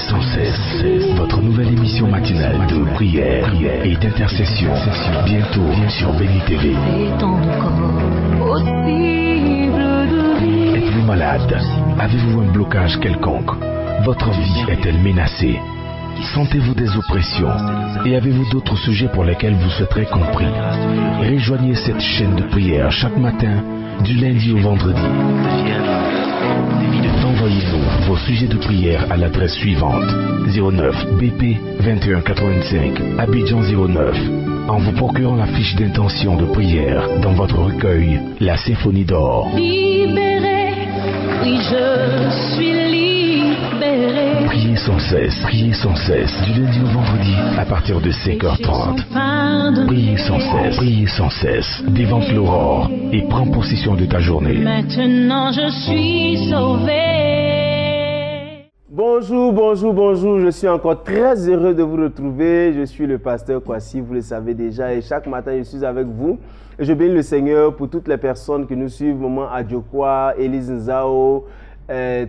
sans cesse, votre nouvelle émission matinale de prière et d'intercession. Bientôt sur Béni TV. Êtes-vous malade? Avez-vous un blocage quelconque? Votre vie est-elle menacée? Sentez-vous des oppressions? Et avez-vous d'autres sujets pour lesquels vous souhaiterez compris? Rejoignez cette chaîne de prière chaque matin, du lundi au vendredi. Envoyez-nous vos sujets de prière à l'adresse suivante: 09 BP 2185 Abidjan 09, en vous procurant la fiche d'intention de prière dans votre recueil La Symphonie d'Or. Libéré, oui je suis libéré. Priez sans cesse, du lundi au vendredi à partir de 5h30. Priez sans cesse, dévante l'aurore et prends possession de ta journée. Maintenant je suis sauvé. Bonjour, je suis encore très heureux de vous retrouver. Je suis le pasteur Kwasi, vous le savez déjà, et chaque matin je suis avec vous. Et je bénis le Seigneur pour toutes les personnes qui nous suivent, Maman Adjokwa, Élise Nzao,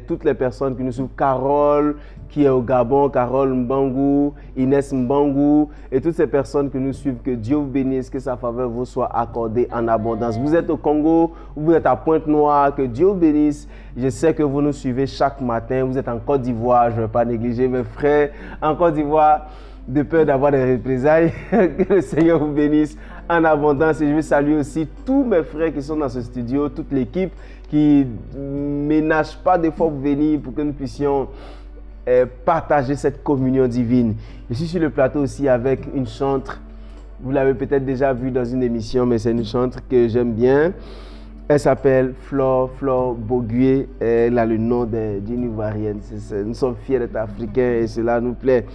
toutes les personnes qui nous suivent, Carole qui est au Gabon, Carole Mbangou, Inès Mbangou, et toutes ces personnes qui nous suivent, que Dieu vous bénisse, que sa faveur vous soit accordée en abondance. Vous êtes au Congo, vous êtes à Pointe-Noire, que Dieu vous bénisse. Je sais que vous nous suivez chaque matin. Vous êtes en Côte d'Ivoire, je ne vais pas négliger mes frères en Côte d'Ivoire, de peur d'avoir des représailles. Que le Seigneur vous bénisse en abondance. Et je veux saluer aussi tous mes frères qui sont dans ce studio, toute l'équipe qui ne ménage pas d'efforts pour venir, pour que nous puissions partager cette communion divine. Je suis sur le plateau aussi avec une chantre. Vous l'avez peut-être déjà vue dans une émission, mais c'est une chantre que j'aime bien. Elle s'appelle Flore Bogué. Elle a le nom d'une Ivoirienne. Nous sommes fiers d'être africains et cela nous plaît.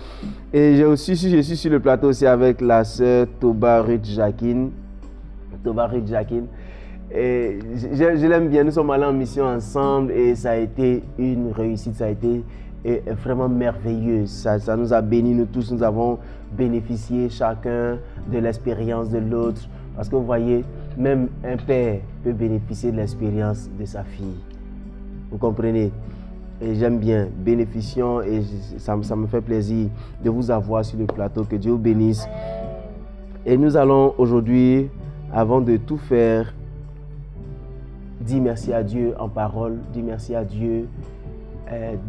Et je suis sur le plateau aussi avec la sœur Toba Ruth Jacquine. Et je l'aime bien. Nous sommes allés en mission ensemble et ça a été une réussite. Ça a été vraiment merveilleux. Ça nous a bénis, nous tous. Nous avons bénéficié chacun de l'expérience de l'autre. Parce que vous voyez, même un père peut bénéficier de l'expérience de sa fille. Vous comprenez? Et j'aime bien, bénéficions, et ça me fait plaisir de vous avoir sur le plateau. Que Dieu vous bénisse. Et nous allons aujourd'hui, avant de tout faire, dire merci à Dieu en parole, dire merci à Dieu,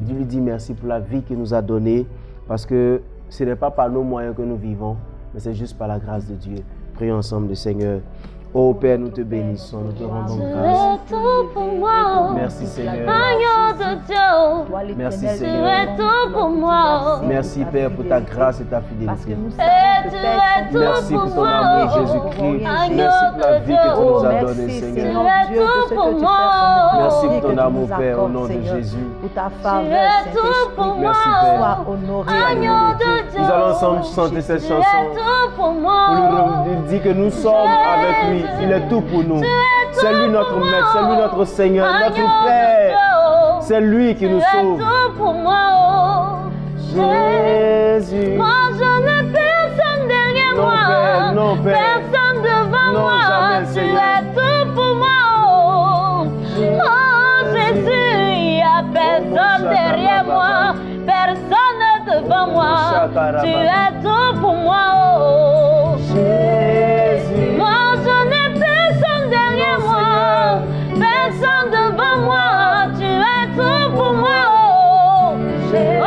lui dire merci pour la vie qu'il nous a donnée, parce que ce n'est pas par nos moyens que nous vivons, mais c'est juste par la grâce de Dieu. Prions ensemble le Seigneur. Ô Père, nous te bénissons, nous te rendons grâce. Tout pour moi. Merci Seigneur. Agneau de Dieu. Merci Tu es Seigneur. tout pour moi. Merci Père pour ta grâce et ta fidélité. Et tu es tout Merci pour pour ton moi. amour Jésus-Christ. Merci pour la vie que tu nous as donnée Tu Seigneur. es tout pour moi. Merci pour ton amour Père, au nom de Jésus. Pour ta Tu faveur, es tout pour moi. Merci Père. sois honoré. Agneau de Dieu. Nous allons ensemble chanter cette Tu es chanson tout pour pour moi. lui dire que nous sommes avec lui. Il est tout pour nous. C'est lui notre maître, c'est lui notre Seigneur, notre Père. C'est lui qui nous Tu es sauve. tout pour moi. Jésus. Moi je n'ai personne derrière Non, moi. Père, non, Père. Personne devant Non, moi. jamais, Tu Seigneur. es tout pour moi. Oh Jésus, il n'y a personne derrière moi. Personne devant moi. Tu es tout pour moi. Oh. Jésus. Moi je n'ai personne derrière moi. Personne devant moi. Tu es tout pour moi. Oh. Oh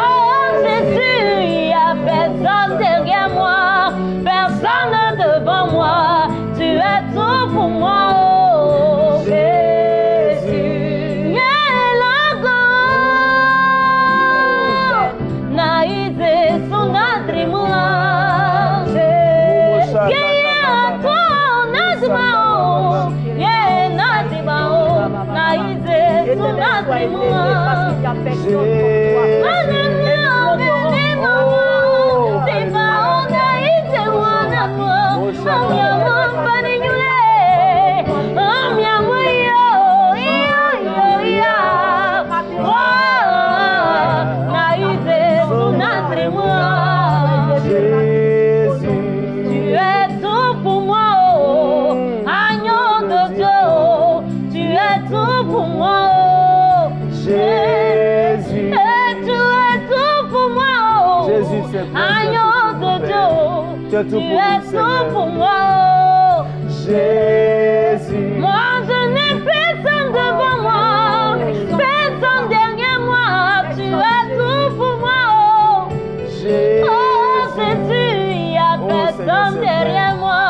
Jésus, il n'y a personne derrière moi, personne devant moi, tu es tout pour moi, oh Jésus. Naïse son adrimua, tu es tout pour moi, oh agneau de Dieu, tu es tout pour moi, oh Jésus. Agneau de Dieu, Tu es tout tu pour nous, es tout Seigneur. pour moi. Jésus. Moi, je n'ai personne devant moi, personne derrière moi. Tu es tout pour moi. Jésus. Oh Jésus, il n'y a personne derrière moi,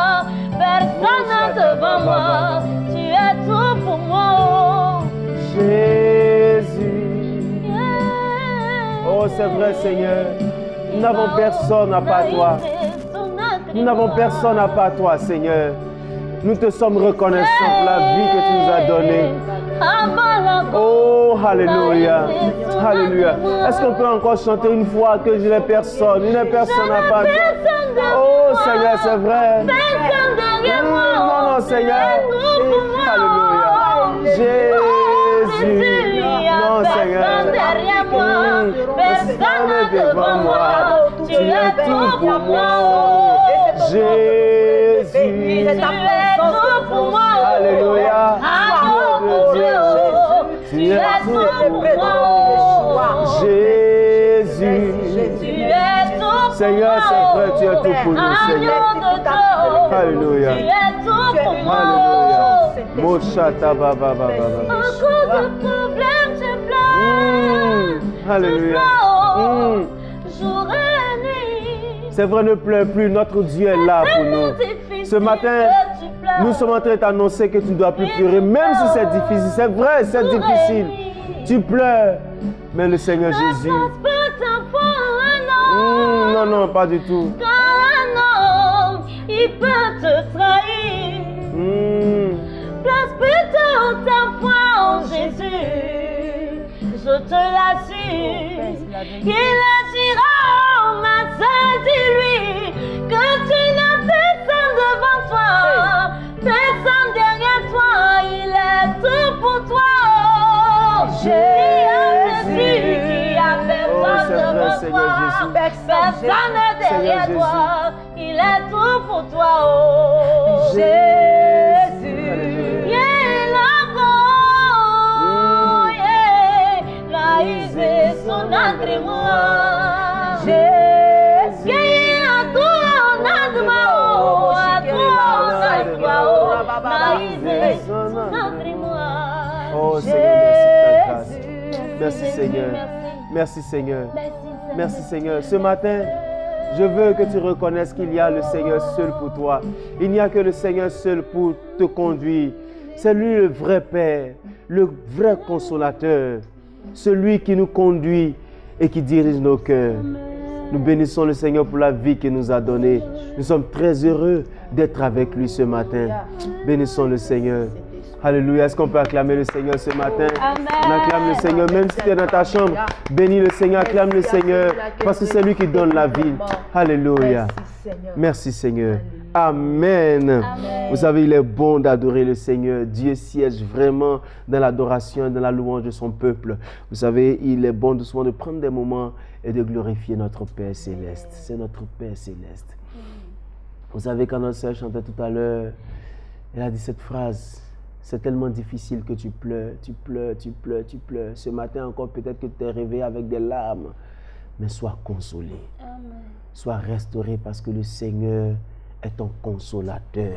personne devant moi. Tu es tout pour moi. Jésus. Yeah. Oh, c'est vrai, Seigneur. Nous n'avons personne à part toi. Nous n'avons personne à part toi, Seigneur. Nous te sommes reconnaissants pour la vie que tu nous as donnée. Oh, alléluia. Alléluia. Est-ce qu'on peut encore chanter une fois que je n'ai personne? Il n'y a personne à part toi. Oh, Seigneur, c'est vrai. Non, non, Seigneur. Alléluia. Jésus. Non, Seigneur. Personne devant moi. Tu es tout pour moi. Jésus. Alléluia. Tu es tout pour moi. Jésus. Seigneur, c'est vrai, tu es tout pour nous, Seigneur. Alléluia. Alléluia. Moshata baba baba baba. Alléluia. C'est vrai, ne pleure plus, notre Dieu est là pour nous. Ce matin, nous sommes en train d'annoncer que tu ne dois plus pleurer, même si c'est difficile. C'est vrai, c'est difficile. Tu pleures, mais le Seigneur Jésus. Non, non, pas du tout. Quand un homme, il peut te trahir. Place plutôt ta foi en Jésus. Je te l'assure, il agira en matin, dis-lui que tu n'as personne devant toi, personne derrière toi, il est tout pour toi. Jésus, qui a personne devant toi, personne derrière toi, il est tout pour toi. Jésus, son agrément. Jésus, oh Seigneur, merci Seigneur. Merci Seigneur. Merci Seigneur. Ce matin, je veux que tu reconnaisses qu'il y a le Seigneur seul pour toi. Il n'y a que le Seigneur seul pour te conduire. C'est lui le vrai Père, le vrai consolateur. Celui qui nous conduit et qui dirige nos cœurs. Nous bénissons le Seigneur pour la vie qu'il nous a donnée. Nous sommes très heureux d'être avec lui ce matin. Bénissons le Seigneur. Alléluia. Est-ce qu'on peut acclamer le Seigneur ce matin? Amen. On acclame le Seigneur. Même si tu es dans ta chambre, bénis le Seigneur, acclame le Seigneur. Parce que c'est lui qui donne la vie. Alléluia. Merci Seigneur. Amen. Amen. Vous savez, il est bon d'adorer le Seigneur. Dieu siège vraiment dans l'adoration, dans la louange de son peuple. Vous savez, il est bon souvent de prendre des moments et de glorifier notre Père céleste. C'est notre Père céleste. Vous savez, quand notre sœur chantait tout à l'heure, elle a dit cette phrase. C'est tellement difficile que tu pleures, tu pleures, tu pleures, tu pleures. Ce matin encore, peut-être que tu es réveillé avec des larmes. Mais sois consolé. Amen. Sois restauré parce que le Seigneur est ton consolateur.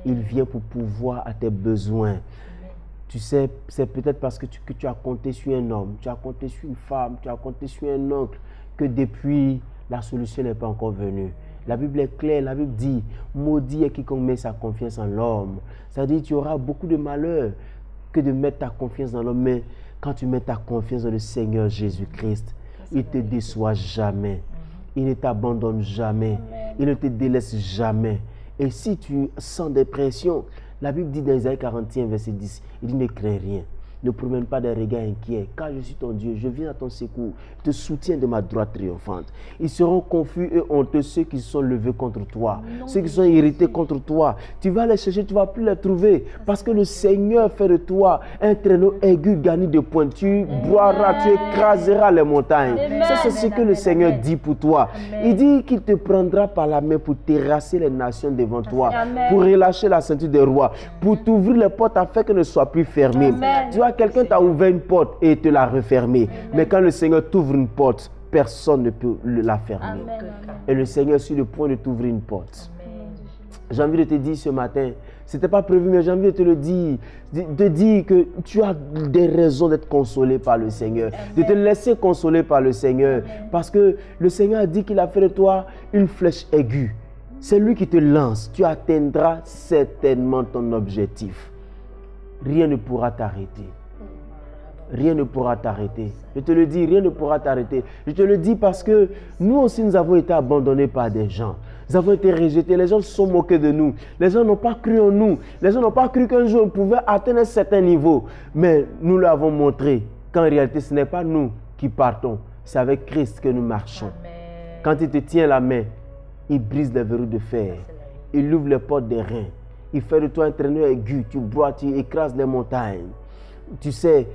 Il vient pour pouvoir à tes besoins. Tu sais, c'est peut-être parce que tu as compté sur un homme, tu as compté sur une femme, tu as compté sur un oncle, que depuis, la solution n'est pas encore venue. La Bible est claire, la Bible dit, maudit est quiconque met sa confiance en l'homme. C'est-à-dire que tu auras beaucoup de malheur que de mettre ta confiance dans l'homme. Mais quand tu mets ta confiance dans le Seigneur Jésus-Christ, il ne te déçoit jamais. Il ne t'abandonne jamais. Il ne te délaisse jamais. Et si tu sens des pressions, la Bible dit dans Isaïe 41, verset 10, il dit ne crains rien. Ne promène pas des regards inquiets, car je suis ton Dieu, je viens à ton secours, je te soutiens de ma droite triomphante. Ils seront confus et honteux, ceux qui se sont levés contre toi, ceux qui sont irrités contre toi. Tu vas les chercher, tu ne vas plus les trouver, parce que le Seigneur fait de toi un traîneau aigu garni de pointes. Tu broieras, tu écraseras les montagnes. Ça, c'est ce que le Seigneur dit pour toi. Il dit qu'il te prendra par la main pour terrasser les nations devant toi, pour relâcher la ceinture des rois, pour t'ouvrir les portes afin qu'elles ne soient plus fermées. Tu vois, quelqu'un t'a ouvert une porte et te l'a refermée. Mais quand le Seigneur t'ouvre une porte, personne ne peut la fermer. Amen. Et le Seigneur est sur le point de t'ouvrir une porte. J'ai envie de te dire ce matin, ce n'était pas prévu, mais j'ai envie de te le dire, de dire que tu as des raisons d'être consolé par le Seigneur, de te laisser consoler par le Seigneur, parce que le Seigneur a dit qu'il a fait de toi une flèche aiguë. C'est lui qui te lance, tu atteindras certainement ton objectif. Rien ne pourra t'arrêter. Rien ne pourra t'arrêter. Je te le dis, rien ne pourra t'arrêter. Je te le dis parce que nous aussi, nous avons été abandonnés par des gens. Nous avons été rejetés. Les gens se sont moqués de nous. Les gens n'ont pas cru en nous. Les gens n'ont pas cru qu'un jour on pouvait atteindre un certain niveau. Mais nous leur avons montré qu'en réalité, ce n'est pas nous qui partons. C'est avec Christ que nous marchons. Amen. Quand il te tient la main, il brise les verrous de fer. Il ouvre les portes des reins. Il fait de toi un traîneur aigu. Tu bois, tu écrases les montagnes. Tu sais,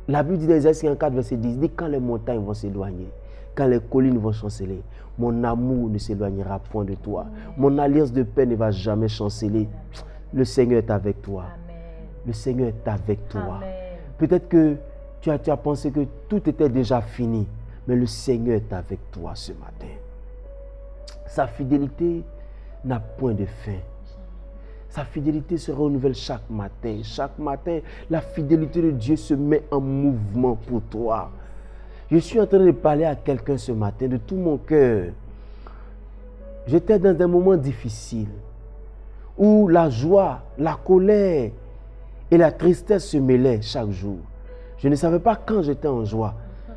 la Bible dit dans Isaïe 54, verset 10, dit quand les montagnes vont s'éloigner, quand les collines vont chanceler, mon amour ne s'éloignera point de toi. Mon alliance de paix ne va jamais chanceler. Le Seigneur est avec toi. Amen. Le Seigneur est avec toi. Amen. Peut-être que tu as pensé que tout était déjà fini, mais le Seigneur est avec toi ce matin. Sa fidélité n'a point de fin. Sa fidélité se renouvelle chaque matin. Chaque matin, la fidélité de Dieu se met en mouvement pour toi. Je suis en train de parler à quelqu'un ce matin de tout mon cœur. J'étais dans des moments difficiles où la joie, la colère et la tristesse se mêlaient chaque jour. Je ne savais pas quand j'étais en joie.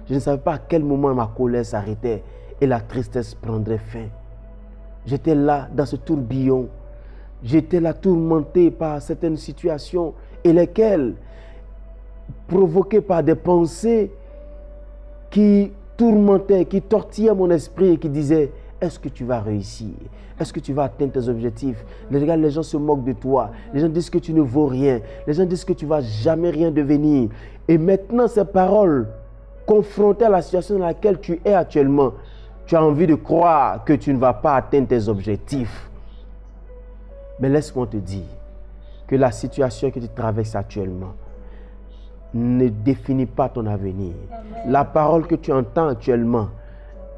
Je ne savais pas à quel moment ma colère s'arrêtait et la tristesse prendrait fin. J'étais là dans ce tourbillon. J'étais là tourmenté par certaines situations et lesquelles, provoquées par des pensées qui tourmentaient, qui tortillaient mon esprit et qui disaient, est-ce que tu vas réussir? Est-ce que tu vas atteindre tes objectifs? Les gens se moquent de toi. Les gens disent que tu ne vaux rien. Les gens disent que tu ne vas jamais rien devenir. Et maintenant, ces paroles, confrontées à la situation dans laquelle tu es actuellement, tu as envie de croire que tu ne vas pas atteindre tes objectifs. Mais laisse-moi te dire que la situation que tu traverses actuellement ne définit pas ton avenir. Amen. La parole que tu entends actuellement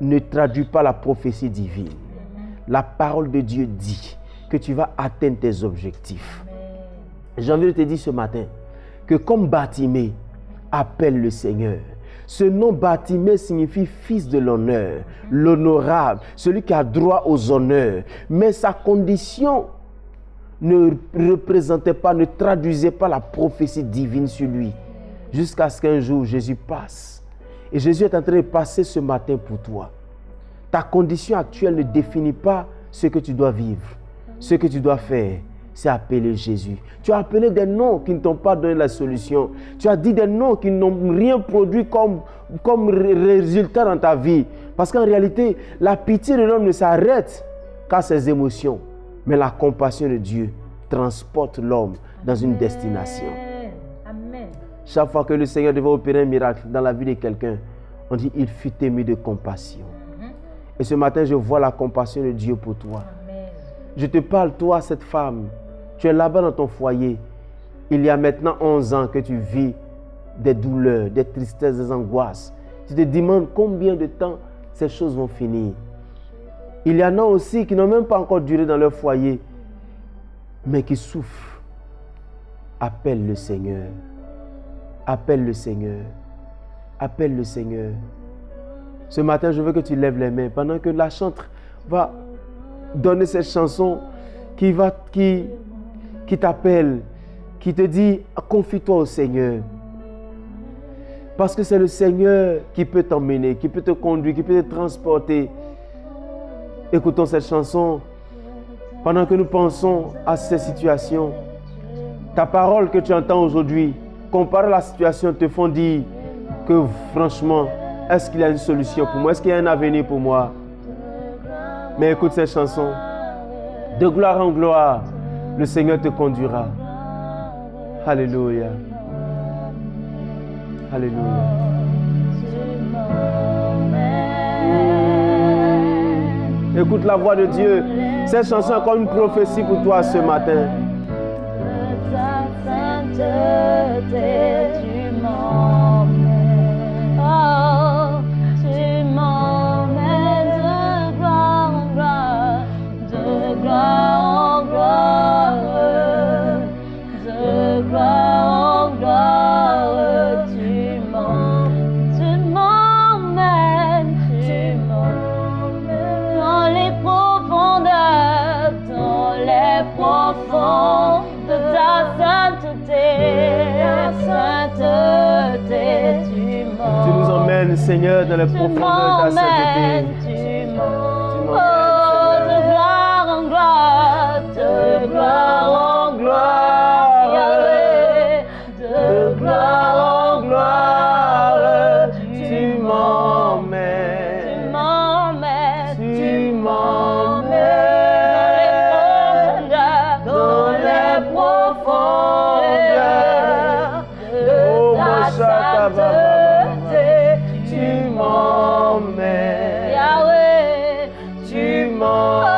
ne traduit pas la prophétie divine. Amen. La parole de Dieu dit que tu vas atteindre tes objectifs. J'ai envie de te dire ce matin que comme Bartimée appelle le Seigneur, ce nom Bartimée signifie fils de l'honneur, l'honorable, celui qui a droit aux honneurs. Mais sa condition ne représentait pas, ne traduisait pas la prophétie divine sur lui. Jusqu'à ce qu'un jour, Jésus passe. Et Jésus est en train de passer ce matin pour toi. Ta condition actuelle ne définit pas ce que tu dois vivre. Ce que tu dois faire, c'est appeler Jésus. Tu as appelé des noms qui ne t'ont pas donné la solution. Tu as dit des noms qui n'ont rien produit comme résultat dans ta vie. Parce qu'en réalité, la pitié de l'homme ne s'arrête qu'à ses émotions. Mais la compassion de Dieu transporte l'homme dans une destination. Amen. Chaque fois que le Seigneur devait opérer un miracle dans la vie de quelqu'un, on dit il fut ému de compassion. Et ce matin, je vois la compassion de Dieu pour toi. Amen. Je te parle, toi, cette femme. Tu es là-bas dans ton foyer. Il y a maintenant 11 ans que tu vis des douleurs, des tristesses, des angoisses. Tu te demandes combien de temps ces choses vont finir. Il y en a aussi qui n'ont même pas encore duré dans leur foyer, mais qui souffrent. Appelle le Seigneur. Appelle le Seigneur. Appelle le Seigneur. Ce matin, je veux que tu lèves les mains pendant que la chantre va donner cette chanson qui t'appelle, qui te dit confie-toi au Seigneur. Parce que c'est le Seigneur qui peut t'emmener, qui peut te conduire, qui peut te transporter. Écoutons cette chanson pendant que nous pensons à ces situations. Ta parole que tu entends aujourd'hui, comparée à la situation, te font dire que franchement, est-ce qu'il y a une solution pour moi? Est-ce qu'il y a un avenir pour moi? Mais écoute cette chanson. De gloire en gloire, le Seigneur te conduira. Alléluia. Alléluia. Écoute la voix de Dieu. Cette chanson est comme une prophétie pour toi ce matin. Ta sainteté, tu m'emmènes. Oh, tu m'emmènes. le Seigneur dans les profondeurs de ta sainteté. Tu m'emmènes, oh, de gloire en gloire, de gloire en gloire, Yahweh, de gloire en gloire, tu m'emmènes, tu m'emmènes dans les profondeurs de ta sainteté, tu m'emmènes, Yahweh, tu m'emmènes.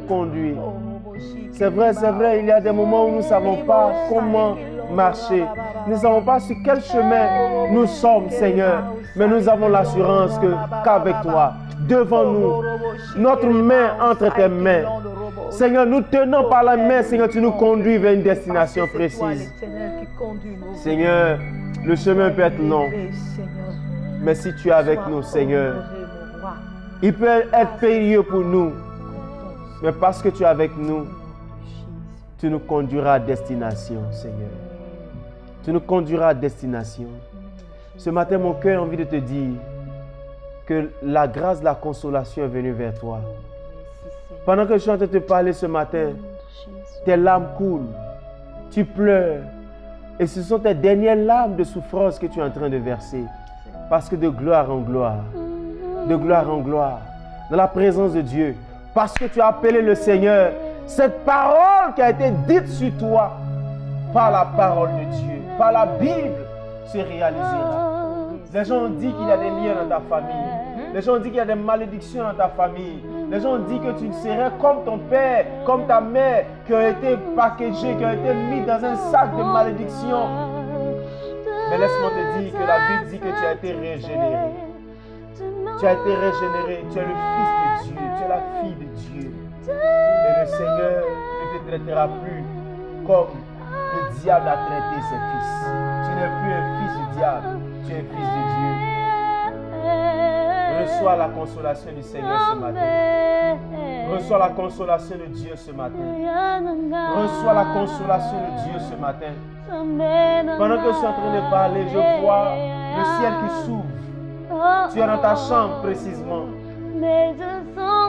Conduit. C'est vrai, il y a des moments où nous ne savons pas comment marcher. Nous ne savons pas sur quel chemin nous sommes, Seigneur. Mais nous avons l'assurance qu'avec toi, devant nous, notre main entre tes mains. Seigneur, nous tenons par la main, Seigneur, tu nous conduis vers une destination précise. Seigneur, le chemin peut être long. Mais si tu es avec nous, Seigneur, il peut être périlleux pour nous. Mais parce que tu es avec nous, tu nous conduiras à destination, Seigneur. Tu nous conduiras à destination. Ce matin, mon cœur a envie de te dire que la grâce de la consolation est venue vers toi. Pendant que je suis en train de te parler ce matin, tes larmes coulent, tu pleures. Et ce sont tes dernières larmes de souffrance que tu es en train de verser. Parce que de gloire en gloire, dans la présence de Dieu, parce que tu as appelé le Seigneur, cette parole qui a été dite sur toi par la parole de Dieu, par la Bible, se réalisera. Les gens ont dit qu'il y a des liens dans ta famille. Les gens ont dit qu'il y a des malédictions dans ta famille. Les gens ont dit que tu serais comme ton père, comme ta mère, qui ont été packagés, qui ont été mis dans un sac de malédiction. Mais laisse-moi te dire que la Bible dit que tu as été régénéré. Tu as été régénéré, tu es le Fils de Dieu, tu es la fille de Dieu. Et le Seigneur ne te traitera plus comme le diable a traité ses fils. Tu n'es plus un fils du diable, tu es un fils de Dieu. Reçois la consolation du Seigneur ce matin. Reçois la consolation de Dieu ce matin. Reçois la consolation de Dieu ce matin. Pendant que je suis en train de parler, je vois le ciel qui s'ouvre. Tu es dans ta chambre précisément.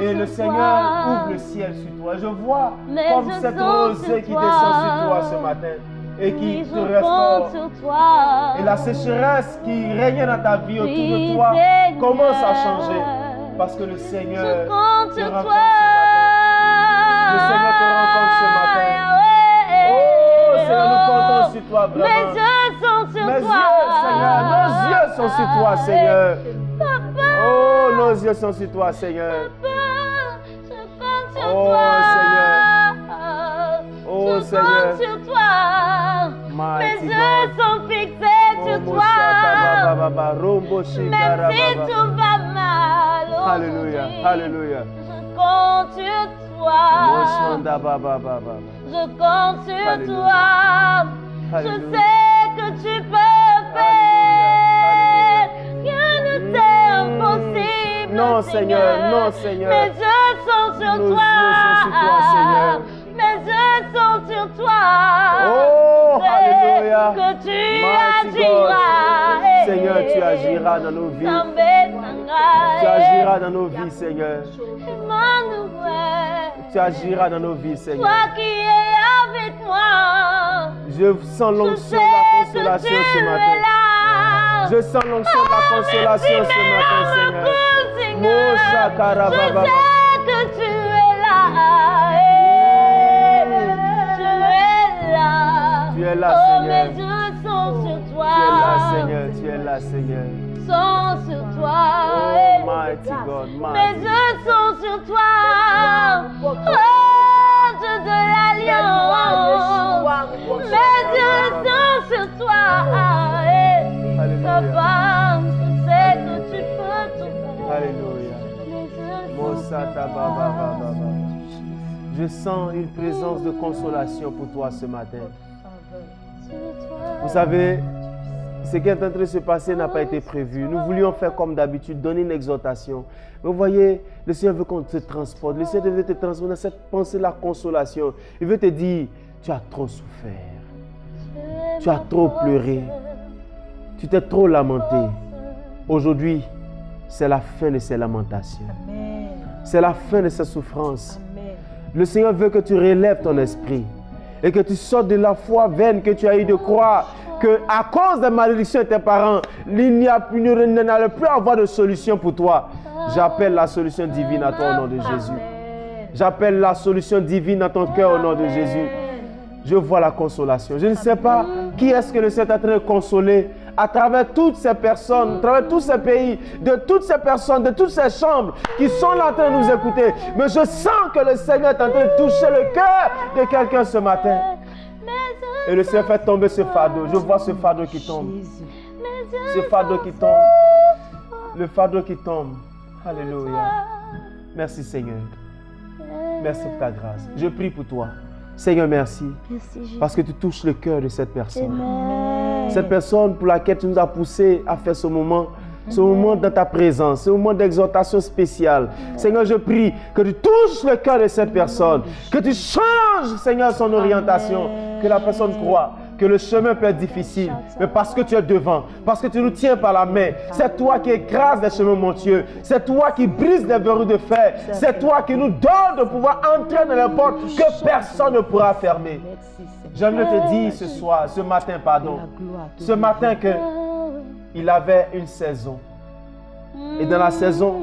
Et le Seigneur ouvre le ciel sur toi. Je vois comme cette rosée qui descend sur toi ce matin et qui te restaure. Et la sécheresse qui régnait dans ta vie autour de toi commence à changer. Parce que le Seigneur te rencontre ce matin. Le Seigneur te rencontre ce matin. Oh Seigneur, nous comptons sur toi vraiment. Mes yeux sont sur Mes toi. yeux, Seigneur, nos yeux sont sur toi, Seigneur. Oh, nos yeux sont sur toi, Seigneur. Oh, Seigneur. Oh, Seigneur. Sur toi. Mes yeux sont fixés sur toi. Même si tout va mal. Alléluia, alléluia. Je compte sur toi. Je compte sur toi. Je sais que tu peux faire. Rien ne t'est impossible. Non, Seigneur, non, Seigneur. Mes yeux sont sur Nos toi. yeux sont sur toi, Seigneur. Mes yeux sont sur toi. Oh, alléluia. Que tu Mighty agiras. God. Seigneur, tu agiras dans nos vies. Tu agiras dans nos vies, Seigneur. Tu agiras dans nos vies, Seigneur. Toi qui es avec moi. Je sens l'onction de la consolation ce matin. Je sens l'onction de la consolation ce matin, Seigneur. Je sais que tu es là. Tu es là, Seigneur. Mes yeux sont sur toi. Tu es là, Seigneur. Tu es là, Seigneur. Sont sur toi. Oh, mighty God, Mes yeux sont sur toi. Oh, Dieu de l'Alliance. Mes yeux sont sur toi. papa, je sais que tu peux tout faire. Alléluia. Les yeux Mosata baba baba. Je sens une présence de consolation pour toi ce matin. Vous savez, ce qui est en train de se passer n'a pas été prévu. Nous voulions faire comme d'habitude, donner une exhortation. Mais vous voyez, le Seigneur veut qu'on te transporte. Le Seigneur veut te transporter dans cette pensée, la consolation. Il veut te dire, tu as trop souffert. Tu as trop pleuré. Tu t'es trop lamenté. Aujourd'hui, c'est la fin de ces lamentations. C'est la fin de ces souffrances. Le Seigneur veut que tu relèves ton esprit et que tu sortes de la foi vaine que tu as eu de croire que à cause des malédictions de tes parents, il n'allait plus avoir de solution pour toi. J'appelle la solution divine à toi au nom de Jésus. J'appelle la solution divine à ton cœur au nom de Jésus. Je vois la consolation. Je ne sais pas qui est-ce que le Seigneur est en train de consoler à travers toutes ces personnes, à travers tous ces pays, de toutes ces personnes, de toutes ces chambres qui sont là en train de nous écouter. Mais je sens que le Seigneur est en train de toucher le cœur de quelqu'un ce matin. Et le Seigneur fait tomber ce fardeau. Je vois ce fardeau qui tombe. Ce fardeau qui tombe. Le fardeau qui tombe. Alléluia. Merci Seigneur. Merci pour ta grâce. Je prie pour toi. Seigneur, merci. Parce que tu touches le cœur de cette personne. Cette personne pour laquelle tu nous as poussé à faire ce moment dans ta présence, ce moment d'exhortation spéciale. Seigneur, je prie que tu touches le cœur de cette personne, que tu changes, Seigneur, son orientation, que la personne croit que le chemin peut être difficile, mais parce que tu es devant, parce que tu nous tiens par la main, c'est toi qui écrases les chemins montueux, c'est toi qui brises les verrous de fer, c'est toi qui nous donne de pouvoir entrer dans les portes que personne ne pourra fermer. J'aimerais te dire ce matin que il avait une saison. Et dans la saison,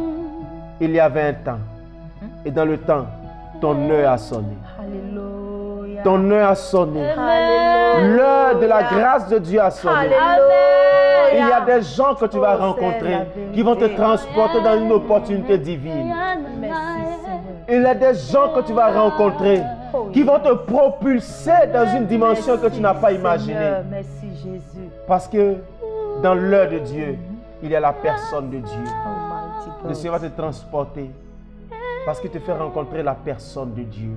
il y avait un temps. Et dans le temps, ton heure a sonné. Ton heure a sonné. L'heure de la grâce de Dieu a sonné. Il y a des gens que tu vas rencontrer qui vont te transporter dans une opportunité divine. Il y a des gens que tu vas rencontrer qui vont te propulser dans une dimension que tu n'as pas imaginée. Parce que dans l'heure de Dieu, il y a la personne de Dieu. Le Seigneur va te transporter parce qu'il te fait rencontrer la personne de Dieu.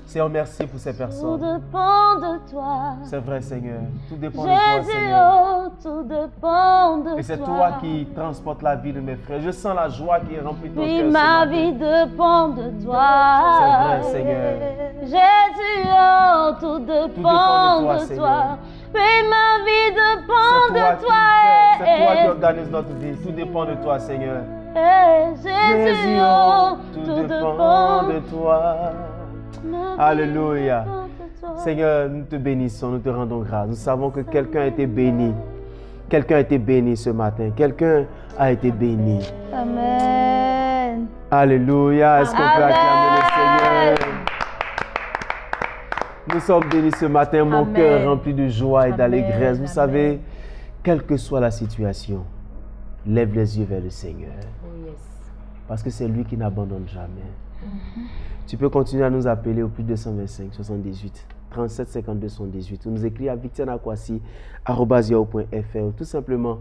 Seigneur, merci pour ces personnes. Tout dépend de toi. C'est vrai, Seigneur. Tout dépend de toi, Seigneur. Tout dépend de toi. Et c'est toi qui transportes la vie de mes frères. Je sens la joie qui remplit ton Oui, cœur. ma vie dépend de toi. C'est vrai, Seigneur. Jésus, oh, tout dépend de toi. Oui, ma vie dépend de toi. C'est toi qui organise notre vie. Tout dépend de toi, Seigneur. Jésus, oh, tout dépend de toi. Alléluia. Seigneur, nous te bénissons, nous te rendons grâce. Nous savons que quelqu'un a été béni. Quelqu'un a été béni ce matin. Quelqu'un a été béni. Amen. Alléluia. Est-ce qu'on peut acclamer le Seigneur? Nous sommes bénis ce matin. Mon cœur rempli de joie et d'allégresse. Vous savez, quelle que soit la situation, lève les yeux vers le Seigneur. Parce que c'est lui qui n'abandonne jamais. Tu peux continuer à nous appeler au plus 225 78 37 52 78 ou nous écrire à victianakwasi@yahoo.fr ou tout simplement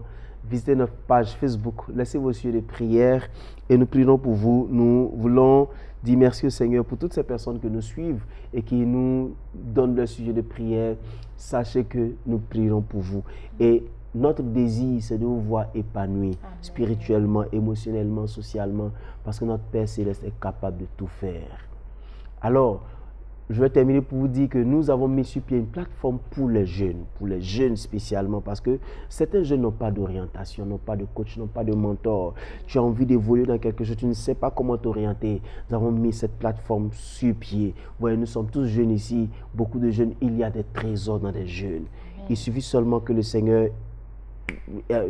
visiter notre page Facebook. Laissez vos yeux de prière et nous prierons pour vous. Nous voulons dire merci au Seigneur pour toutes ces personnes que nous suivent et qui nous donnent leur sujet de prière. Sachez que nous prierons pour vous. Et notre désir, c'est de vous voir épanouis spirituellement, émotionnellement, socialement, parce que notre Père Céleste est capable de tout faire. Alors, je vais terminer pour vous dire que nous avons mis sur pied une plateforme pour les jeunes spécialement, parce que certains jeunes n'ont pas d'orientation, n'ont pas de coach, n'ont pas de mentor. Tu as envie d'évoluer dans quelque chose, tu ne sais pas comment t'orienter. Nous avons mis cette plateforme sur pied. Vous voyez, nous sommes tous jeunes ici, beaucoup de jeunes, il y a des trésors dans des jeunes. Il suffit seulement que le Seigneur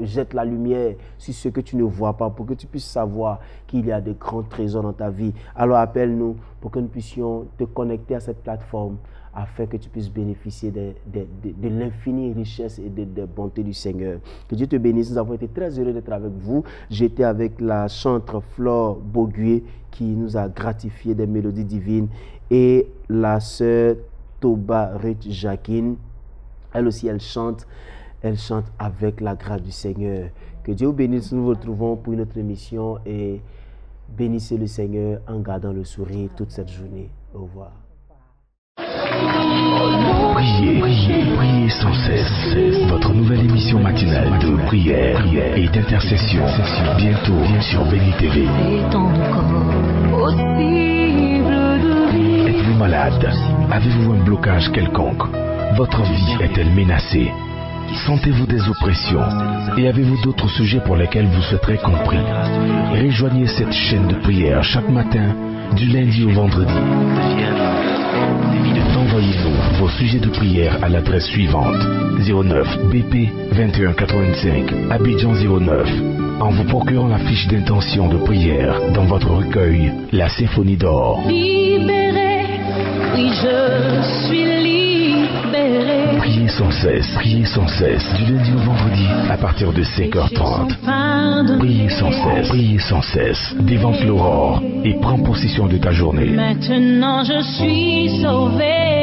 jette la lumière sur ce que tu ne vois pas pour que tu puisses savoir qu'il y a de grands trésors dans ta vie. Alors appelle-nous pour que nous puissions te connecter à cette plateforme afin que tu puisses bénéficier de l'infinie richesse et des bontés du Seigneur. Que Dieu te bénisse. Nous avons été très heureux d'être avec vous. J'étais avec la chantre Flore Bogué qui nous a gratifié des mélodies divines et la sœur Toba Ruth Jacquine. Elle aussi, elle chante. elle chante avec la grâce du Seigneur. Que Dieu vous bénisse. Nous nous retrouvons pour une autre émission et bénissez le Seigneur en gardant le sourire toute cette journée. Au revoir. Priez, priez, priez sans cesse. Votre nouvelle émission matinale de prière et d'intercession. Bientôt sur Béni TV. Êtes-vous malade? Avez-vous un blocage quelconque? Votre vie est-elle menacée? Sentez-vous des oppressions? Et avez-vous d'autres sujets pour lesquels vous souhaiterez compris? Rejoignez cette chaîne de prière chaque matin, du lundi au vendredi. Envoyez-nous vos sujets de prière à l'adresse suivante: 09 BP 2185 Abidjan 09, en vous procurant la fiche d'intention de prière dans votre recueil La Symphonie d'Or. Libéré, oui je suis libéré. Priez sans cesse, du lundi au vendredi à partir de 5h30. Priez sans cesse, dévante l'aurore et prends possession de ta journée. Maintenant je suis sauvé.